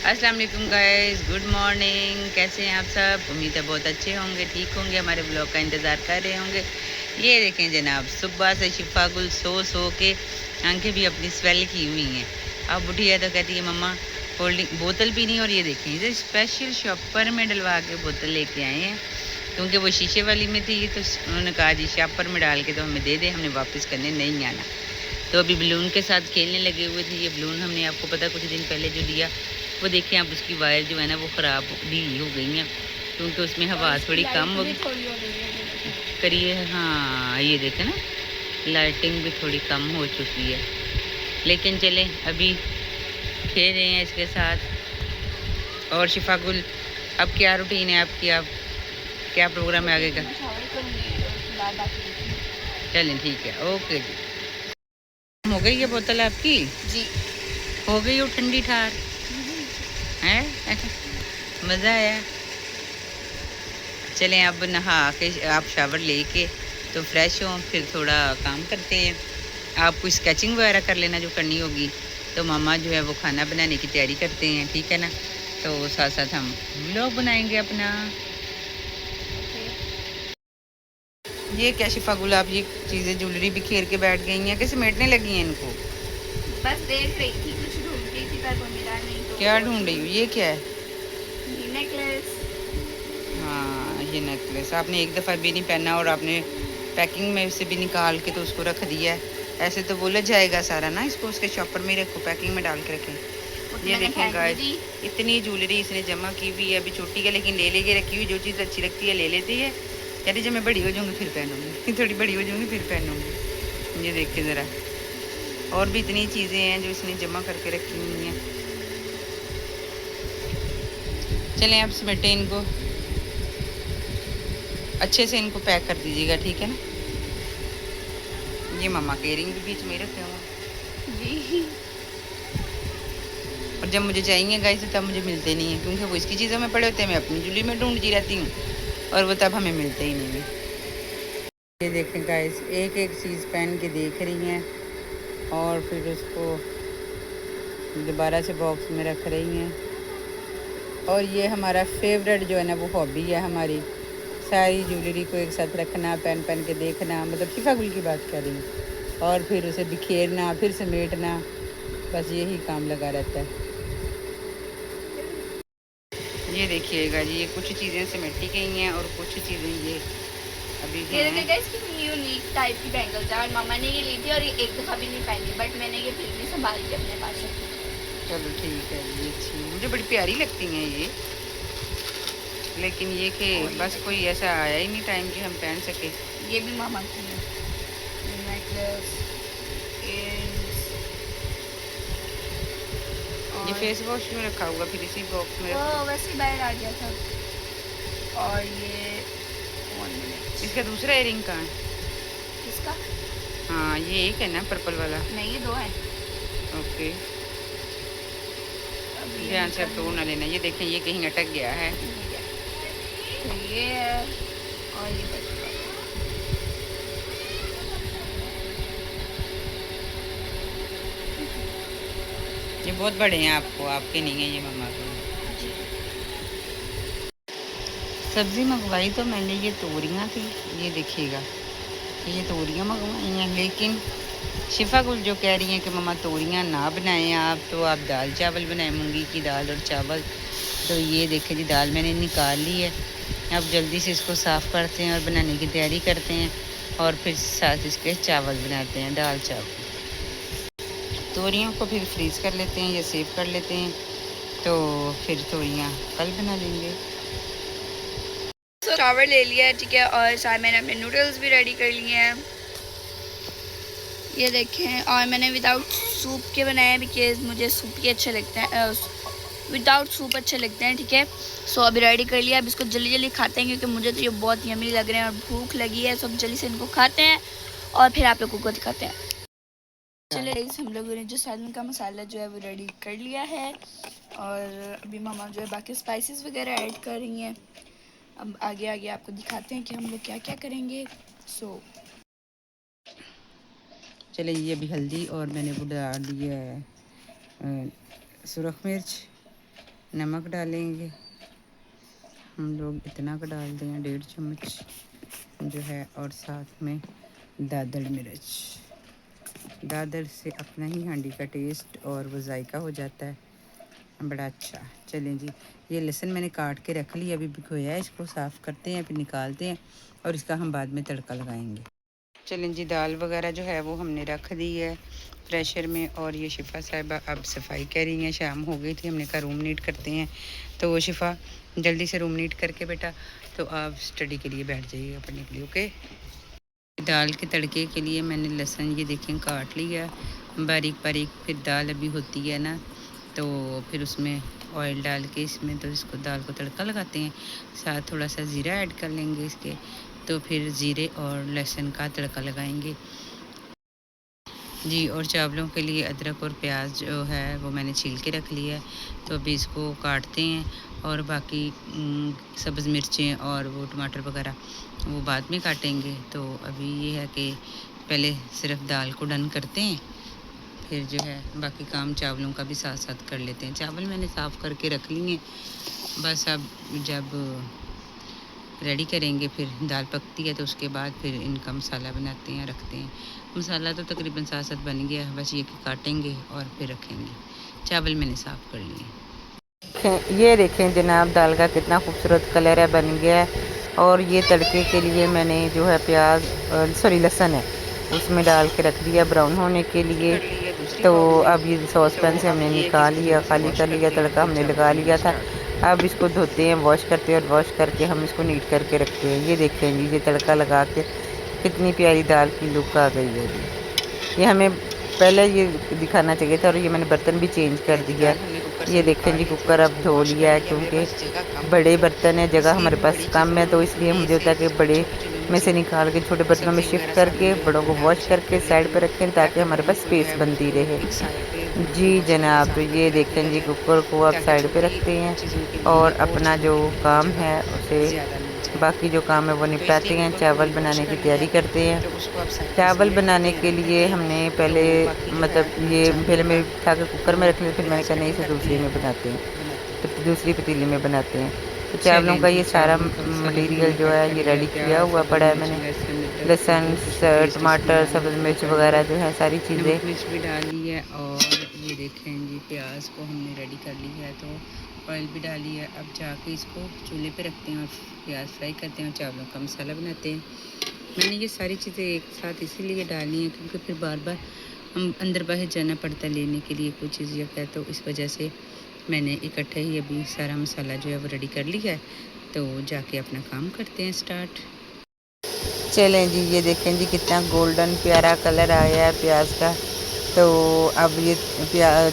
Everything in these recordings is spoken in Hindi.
अस्सलाम वालेकुम गाइस, गुड मॉर्निंग। कैसे हैं आप सब? उम्मीद है बहुत अच्छे होंगे, ठीक होंगे, हमारे ब्लॉग का इंतज़ार कर रहे होंगे। ये देखें जनाब, सुबह से शिफा गुल सो के आंखें भी अपनी स्वेल की हुई हैं। अब उठी है तो कहती है मम्मा कोल्ड ड्रिंक बोतल पीनी। और ये देखें, ये स्पेशल शॉपर में डलवा के बोतल लेके आए हैं, क्योंकि वो शीशे वाली में थी। तो उन्होंने कहा जी शॉपर में डाल के तो हमें दे दें, हमने वापस करने नहीं आना। तो अभी बलून के साथ खेलने लगे हुए थे। ये बलून हमने आपको पता कुछ दिन पहले जो दिया, वो देखें आप, उसकी वायर जो है ना वो ख़राब ढीली हो गई हैं, क्योंकि उसमें हवा थोड़ी कम हो करिए। हाँ ये देखें ना, लाइटिंग भी थोड़ी कम हो चुकी है, लेकिन चले अभी खेल रहे हैं इसके साथ। और शिफा गुल, अब क्या रूटीन है आपकी? आप क्या प्रोग्राम है आगे का? चलें ठीक है, ओके जी। हो गई है बोतल आपकी? जी हो गई हो ठंडी ठार है। मज़ा आया। चलें अब नहा के आप शावर लेके तो फ्रेश हो, फिर थोड़ा काम करते हैं। आपको स्केचिंग वगैरह कर लेना जो करनी होगी। तो मामा जो है वो खाना बनाने की तैयारी करते हैं, ठीक है ना। तो साथ साथ हम व्लॉग बनाएंगे अपना। ये क्या शिफा गुल, आप ये चीज़ें ज्वेलरी भी खेर के बैठ गई हैं, कैसे समेटने लगी हैं इनको? बस देख रही थी, कुछ ढूंढ रही थी पर वो मिला नहीं। तो क्या ढूंढ रही हो? ये क्या है? ये नेकलेस। हाँ ये नेकलेस आपने एक दफ़ा भी नहीं पहना, और आपने पैकिंग में से भी निकाल के तो उसको रख दिया है। ऐसे तो बोला जाएगा सारा ना, इसको उसके शॉपर में रखो, पैकिंग में डाल के रखें। ये देखें गाइस, इतनी ज्वेलरी इसने जमा की हुई है। अभी छोटी है लेकिन ले लेके रखी हुई, जो चीज़ अच्छी लगती है ले लेती है। कहती जब मैं बड़ी हो जाऊँगी फिर पहनूँगी, थोड़ी बड़ी हो जाऊँगी फिर पहनूँगी। ये देखिए ज़रा, और भी इतनी चीज़ें हैं जो इसने जमा करके रखी हुई हैं। चलें आप समेटें इनको, अच्छे से इनको पैक कर दीजिएगा, ठीक है ना। ये मामा के इयरिंग भी बीच में रखे हुए जी। और जब मुझे चाहिए गाइस तब मुझे मिलते नहीं हैं, क्योंकि वो इसकी चीज़ों में पड़े होते हैं, मैं अपनी ज्वेलरी में ढूंढती रहती हूँ, और वो तब हमें मिलते ही नहीं हैं। ये देखें गाइस, एक एक चीज़ पहन के देख रही हैं और फिर उसको दोबारा से बॉक्स में रख रही हैं। और ये हमारा फेवरेट जो है ना वो हॉबी है हमारी, सारी ज्वेलरी को एक साथ रखना, पहन पहन के देखना, मतलब शिफा गुल की बात कर रही हूँ, और फिर उसे बिखेरना, फिर समेटना, बस यही काम लगा रहता है। ये देखिएगा जी, ये कुछ चीज़ें समेटी गई हैं और कुछ चीज़ें ये अभी ये हैं। देखिएगा, इसकी यूनिक टाइप की बैंगल्स है और मामा ने ये ली थी और ये एक दफ़ा भी नहीं पहनी, बट मैंने ये फिर भी संभाल के अपने पास रखी। चलो ठीक है, ये अच्छी मुझे बड़ी प्यारी लगती हैं ये, लेकिन ये कि बस कोई ऐसा आया ही नहीं टाइम कि हम पहन सके। ये भी मामा की है, नेकलेस, ये फेस वॉश में रखा हुआ, फिर इसी बॉक्स में वो वैसे ही बाहर आ गया था। और ये इसका दूसरा इयरिंग कहाँ है? किसका? हाँ ये एक है ना पर्पल वाला। नहीं, ये दो है। ओके, ध्यान से तोड़ ना लेना। ये देखें, ये कहीं अटक गया है। तो ये है और ये बचा। ये बहुत बड़े हैं आपको, आपके नहीं है ये मम्मा के। सब्ज़ी मंगवाई तो मैंने, ये तोरियां थी, ये देखिएगा ये तोरियां मंगवाई हैं, लेकिन शिफा गुल जो कह रही हैं कि मम्मा तोरियां ना बनाएं आप, तो आप दाल चावल बनाएं, मूंगी की दाल और चावल। तो ये देखें जी, दाल मैंने निकाल ली है। अब जल्दी से इसको साफ़ करते हैं और बनाने की तैयारी करते हैं, और फिर साथ इसके चावल बनाते हैं, दाल चावल। तोरियों को फिर फ्रीज़ कर लेते हैं या सेव कर लेते हैं, तो फिर तोरियां कल बना लेंगे। चावल ले लिया है, ठीक है, और साथ मैंने अपने नूडल्स भी रेडी कर लिए हैं, ये देखें। और मैंने विदाउट सूप के बनाए हैं, बिकॉज मुझे सूप ही अच्छे लगते हैं, विदाउट सूप अच्छे लगते हैं, ठीक है। सो अभी रेडी कर लिया, अब इसको जल्दी जल्दी खाते हैं, क्योंकि मुझे तो ये बहुत यमी लग रहे हैं और भूख लगी है। सो जल्दी से इनको खाते हैं और फिर आप लोगों को दिखाते हैं। चलिए हम लोगों ने जो सैलन का मसाला जो है वो रेडी कर लिया है, और अभी मामा जो है बाकी स्पाइसेस वगैरह ऐड कर रही हैं। अब आगे आगे आपको दिखाते हैं कि हम लोग क्या क्या करेंगे। सो चले, ये अभी हल्दी और मैंने वो डाल दिया है सुरख मिर्च, नमक डालेंगे हम लोग इतना का डाल दें, 1.5 चम्मच जो है, और साथ में दादड़ मिर्च। दादड़ से अपना ही हांडी का टेस्ट और वो जायका हो जाता है बड़ा अच्छा। चलें जी, ये लहसुन मैंने काट के रख लिया, अभी भिगोया है, इसको साफ़ करते हैं, फिर निकालते हैं और इसका हम बाद में तड़का लगाएंगे। चलें जी, दाल वगैरह जो है वो हमने रख दी है प्रेशर में, और ये शिफा साहिबा अब सफाई कर रही हैं। शाम हो गई थी, हमने कहा रूम नीट करते हैं, तो वो शिफा जल्दी से रूम नीट करके बेटा तो आप स्टडी के लिए बैठ जाइएगा पढ़ने के लिए, ओके। दाल के तड़के के लिए मैंने लहसुन ये देखें काट लिया बारीक बारीक, फिर दाल अभी होती है ना, तो फिर उसमें ऑयल डाल के इसमें तो इसको दाल को तड़का लगाते हैं, साथ थोड़ा सा ज़ीरा ऐड कर लेंगे इसके, तो फिर ज़ीरे और लहसुन का तड़का लगाएंगे जी। और चावलों के लिए अदरक और प्याज जो है वो मैंने छील के रख लिया है, तो अभी इसको काटते हैं, और बाकी सब्ज़ मिर्चें और वो टमाटर वगैरह वो बाद में काटेंगे। तो अभी ये है कि पहले सिर्फ दाल को डन करते हैं, फिर जो है बाकी काम चावलों का भी साथ साथ कर लेते हैं। चावल मैंने साफ़ करके रख लिए, बस अब जब रेडी करेंगे फिर दाल पकती है तो उसके बाद फिर इनका मसाला बनाते हैं, रखते हैं। मसाला तो तकरीबन साथ साथ बन गया, बस ये कि काटेंगे और फिर रखेंगे। चावल मैंने साफ़ कर लिए। ये देखें जनाब, दाल का कितना खूबसूरत कलर है, बन गया है। और ये तड़के के लिए मैंने जो है प्याज सॉरी लहसुन है उसमें डाल के रख दिया ब्राउन होने के लिए। तो अब ये सॉस पैन से हमने निकाल लिया, खाली कर लिया, तड़का हमने लगा लिया था। अब इसको धोते हैं, वॉश करते हैं, और वॉश करके हम इसको नीट करके रखते हैं। ये देखें जी, ये तड़का लगा के कितनी प्यारी दाल की लुक आ गई है जी। ये हमें पहले ये दिखाना चाहिए था, और ये मैंने बर्तन भी चेंज कर दिया। ये देखें जी, कुकर अब धो लिया है, क्योंकि बड़े बर्तन है, जगह हमारे पास कम है, तो इसलिए मुझे होता है कि बड़े में से निकाल के छोटे बर्तनों में शिफ्ट करके बड़ों को वॉश करके साइड पर रखें, ताकि हमारे पास स्पेस बनती रहे जी जनाब। तो ये देखें जी, कुकर को अब साइड पे रखते हैं और अपना जो काम है उसे, बाकी जो काम है वो निपटाते हैं। चावल बनाने की तैयारी करते हैं। चावल बनाने के लिए हमने पहले मतलब ये पहले मेरे उठा के कुकर में रख लिया, फिर मैंने कहा नहीं, इसे दूसरी में बनाते हैं, तो दूसरी पतीली में बनाते हैं। तो चावलों का ये सारा मटेरियल जो है ये रेडी किया हुआ पड़ा है मैंने, लहसुन, टमाटर, सब्ज़ मिर्च वगैरह जो है सारी चीज़ें मिर्च भी डाली है। और ये देखें जी, प्याज को हमने रेडी कर ली है, तो ऑयल भी डाली है। अब जाके इसको चूल्हे पे रखते हैं और प्याज फ्राई करते हैं और चावलों का मसाला बनाते हैं। मैंने ये सारी चीज़ें एक साथ इसीलिए डाली हैं क्योंकि फिर बार बार हम अंदर बाहर जाना पड़ता है लेने के लिए कोई चीज़ या क्या, तो इस वजह से मैंने इकट्ठे ही अभी सारा मसाला जो है वो रेडी कर लिया है। तो जाके अपना काम करते हैं स्टार्ट। चलें जी, ये देखें जी, कितना गोल्डन प्यारा कलर आया है प्याज का। तो अब ये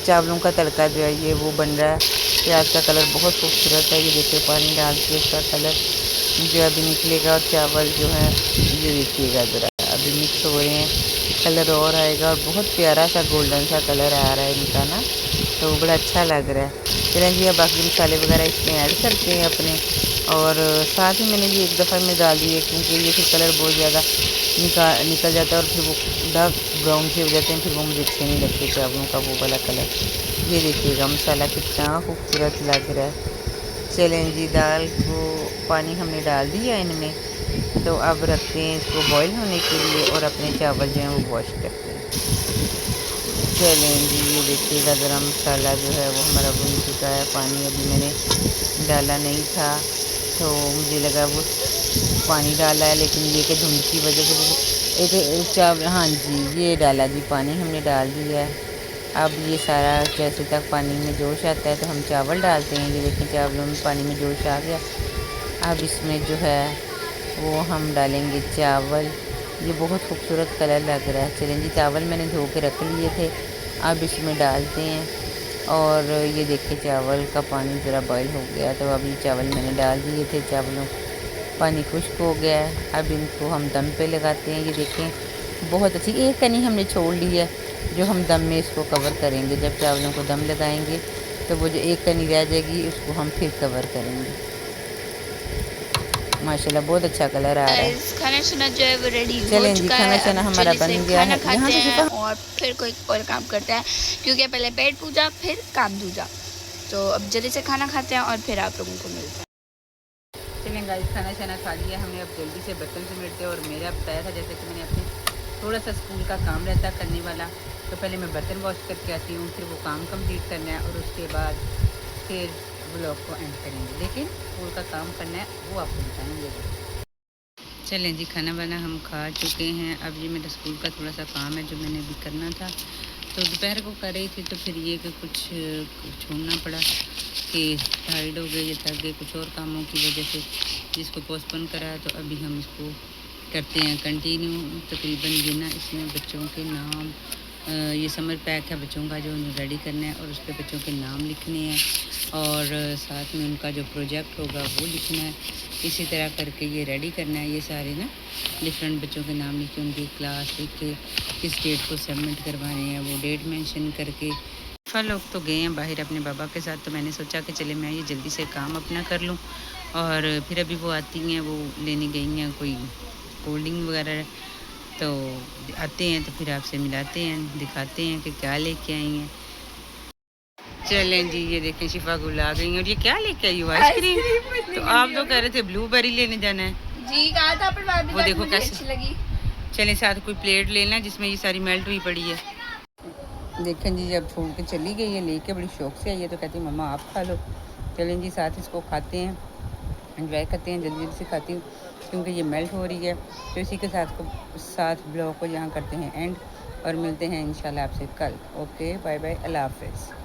चावलों का तड़का जो है ये वो बन रहा है। प्याज का कलर बहुत खूबसूरत है, ये देखिए पानी डाल के इसका कलर जो अभी निकलेगा, और चावल जो है ये देखिएगा ज़रा अभी मिक्स हो रहे हैं, कलर और आएगा, और बहुत प्यारा सा गोल्डन सा कलर आ रहा है इनका ना, तो बड़ा अच्छा लग रहा है। चलें जी, अब बाकी मसाले वगैरह इसमें ऐड करते हैं अपने, और साथ ही मैंने ये एक दफ़ा में डाल दिए क्योंकि ये फिर कलर बहुत ज़्यादा निकल जाता है, और फिर वो डार्क ब्राउन से हो जाते हैं, फिर वो मुझे अच्छे नहीं लगते चावलों का वो वाला कलर। ये देखिएगा मसाला कितना खूबसूरत लग रहा है। चलें जी, दाल को पानी हमने डाल दिया इनमें, तो अब रखते हैं इसको बॉईल होने के लिए, और अपने चावल जो हैं वो वॉश करते हैं। चलें जी, ये देखिएगा ज़रा मसाला जो है वो हमारा भुन चुका है। पानी अभी मैंने डाला नहीं था, तो मुझे लगा वो पानी डाला है, लेकिन ये कि धुंध की वजह से वो एक चावल, हाँ जी ये डाला जी, पानी हमने डाल दिया है। अब ये सारा जैसे तक पानी में जोश आता है तो हम चावल डालते हैं। ये देखें चावलों में पानी में जोश आ गया। अब इसमें जो है वो हम डालेंगे चावल। ये बहुत खूबसूरत कलर लग रहा है। चलें जी, चावल मैंने धो के रख लिए थे, अब इसमें डालते हैं। और ये देखिए चावल का पानी ज़रा बॉईल हो गया, तो अब ये चावल मैंने डाल दिए थे, चावलों पानी खुश्क हो गया है। अब इनको हम दम पे लगाते हैं। ये देखें बहुत अच्छी एक कनी हमने छोड़ ली है, जो हम दम में इसको कवर करेंगे। जब चावलों को दम लगाएंगे तो वो जो एक कनी रह जाएगी उसको हम फिर कवर करेंगे। माशाल्लाह बहुत अच्छा कलर आ रहा है। खाना शाना जो है वो रेडी हो चलें जी, चुका खाना है। शाना हमारा बन गया है। खाना खाते हैं और फिर कोई और काम करता है, क्योंकि पहले पेट पूजा फिर काम दूजा। तो अब जल्दी से खाना खाते हैं और फिर आप लोगों को मिलते हैं। चलें गाइस, खाना शाना खा लिया हमने, अब जल्दी से बर्तन से मिलते हैं। और मेरा बताया था जैसे कि मैंने अपने थोड़ा सा स्कूल का काम रहता करने वाला, तो पहले मैं बर्तन वॉश करके आती हूँ, फिर वो काम कंप्लीट करना है और उसके बाद फिर ब्लॉग को एंड करेंगे। लेकिन स्कूल का काम करना है वो आपको बताएंगे। चलें जी, खाना वाना हम खा चुके हैं। अब ये मेरा स्कूल का थोड़ा सा काम है जो मैंने अभी करना था, तो दोपहर को कर रही थी, तो फिर ये कि कुछ छोड़ना पड़ा कि टायर्ड हो गए या थक गए कुछ और कामों की वजह से, जिसको पोस्टपोन करा है। तो अभी हम इसको करते हैं कंटिन्यू। तकरीबन ये ना इसमें बच्चों के नाम, ये समर पैक है बच्चों का जो उन्हें रेडी करना है और उस पर बच्चों के नाम लिखने हैं और साथ में उनका जो प्रोजेक्ट होगा वो लिखना है। इसी तरह करके ये रेडी करना है। ये सारे ना डिफरेंट बच्चों के नाम लिख के उनकी क्लास लिख के किस डेट को सबमिट करवाने हैं वो डेट मेंशन करके। लोग तो गए हैं बाहर अपने बाबा के साथ, तो मैंने सोचा कि चले मैं ये जल्दी से काम अपना कर लूँ। और फिर अभी वो आती हैं, वो लेने गई हैं कोई कोल्ड ड्रिंक वगैरह, तो आते हैं तो फिर आपसे मिलाते हैं, दिखाते हैं कि क्या लेके आई हैं। चलें जी, ये देखें शिफा गुल आ गई हैं। और ये क्या लेके आई हो? आइसक्रीम। तो आप तो कह रहे थे ब्लूबेरी लेने जाना है जी, कहा था पर वो देखो कैसे अच्छी लगी। चलें, साथ कोई प्लेट लेना जिसमें ये सारी मेल्ट हुई पड़ी है। देखें जी, जब छोड़ के चली गई है लेके, बड़ी शौक से आई है, तो कहती है मम्मा आप खा लो। चलें जी, साथ इसको खाते हैं, एंजॉय करते हैं। जल्दी जल्दी से खाती हूँ क्योंकि ये मेल्ट हो रही है। तो इसी के साथ ब्लॉग को यहाँ करते हैं एंड और मिलते हैं इंशाल्लाह आपसे कल। ओके, बाय बाय, अल्लाह हाफ़िज़।